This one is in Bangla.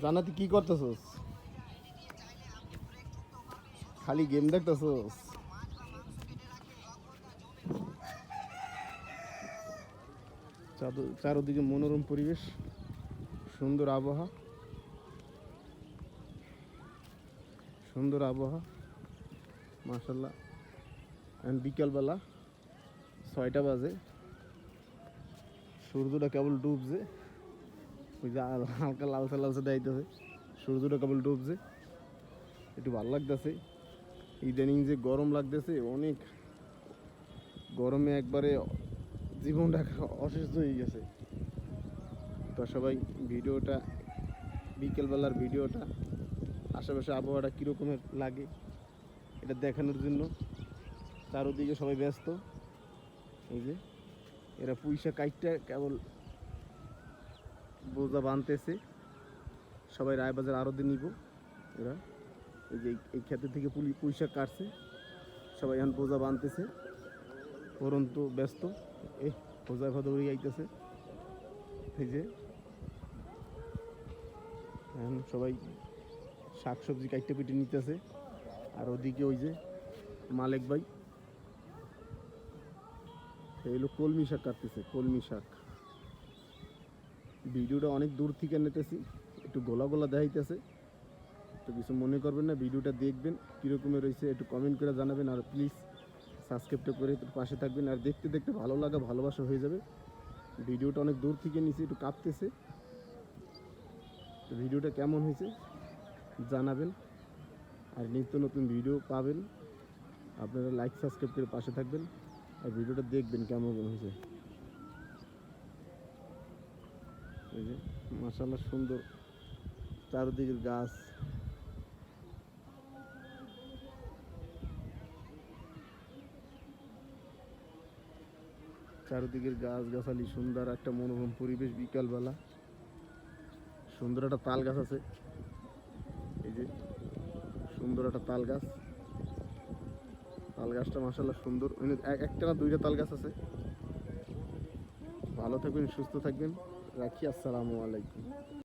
জানাতে কি করতেছস? খালি গেম দেখতেছস? চারদিকে মনোরম পরিবেশ, সুন্দর আবহাওয়া, সুন্দর আবহাওয়া মাশাল্লাহ। এখন বিকালবেলা 6টা বাজে, সূর্যটা কেবল ডুবছে। ওই যে হালকা লালচে লালচে দেখাইতেছে, সূর্যটা কেবল ডুবছে। একটু ভালো লাগতেছে। ইদানিং যে গরম লাগতেছে, অনেক গরমে একবারে জীবনটা অসুস্থ হয়ে গেছে। তো সবাই ভিডিওটা, বিকেলবেলার ভিডিওটা, আশেপাশে আবহাওয়াটা কীরকমের লাগে এটা দেখানোর জন্য চারোদিকে সবাই ব্যস্ত। এই যে এরা পুঁইশা কাইটটা কেবল বোঝা বানতেছে। সবাই রায়বাজার আড়তে নিব। এরা এই যে এই ক্ষেত্র থেকে পুঁইশাক কাটছে, সবাই এখন বোঝা বানতেছে। পরন্তু ব্যস্ত, বোঝা ফাদা উড়ে আইতেছে। এই যে এখন সবাই শাকসবজি কাইটে পিটে নিতেছে। আর ওদিকে ওই যে মালেক ভাই এই হলো কলমি শাক কাটতেছে, কলমি শাক। ভিডিওটা অনেক দূর থেকে নিতেছি, একটু গোলা গোলা দেখাইতেছে। তো কিছু মনে করবেন না, ভিডিওটা দেখবেন কীরকমের রয়েছে একটু কমেন্ট করে জানাবেন। আর প্লিজ সাবস্ক্রাইবটা করে একটু পাশে থাকবেন। আর দেখতে দেখতে ভালো লাগা ভালোবাসা হয়ে যাবে। ভিডিওটা অনেক দূর থেকে নিচে একটু কাঁপতেছে। তো ভিডিওটা কেমন হয়েছে জানাবেন। আর নিত্য নতুন ভিডিও পাবেন, আপনারা লাইক সাবস্ক্রাইব করে পাশে থাকবেন। আর ভিডিওটা দেখবেন কেমন হয়েছে। এই যে মাশাআল্লাহ সুন্দর চারদিকের গাছ, চারদিকের গাছ গাছালি, সুন্দর একটা মনোরম পরিবেশ। বিকালবেলা সুন্দর একটা তাল গাছ আছে, এই যে সুন্দর একটা তাল গাছ। তাল গাছটা মাশাআল্লাহ সুন্দর। একটা না দুইটা তাল গাছ আছে। ভালো থাকবেন, সুস্থ থাকবেন, রাখি। আসসালামু আলাইকুম।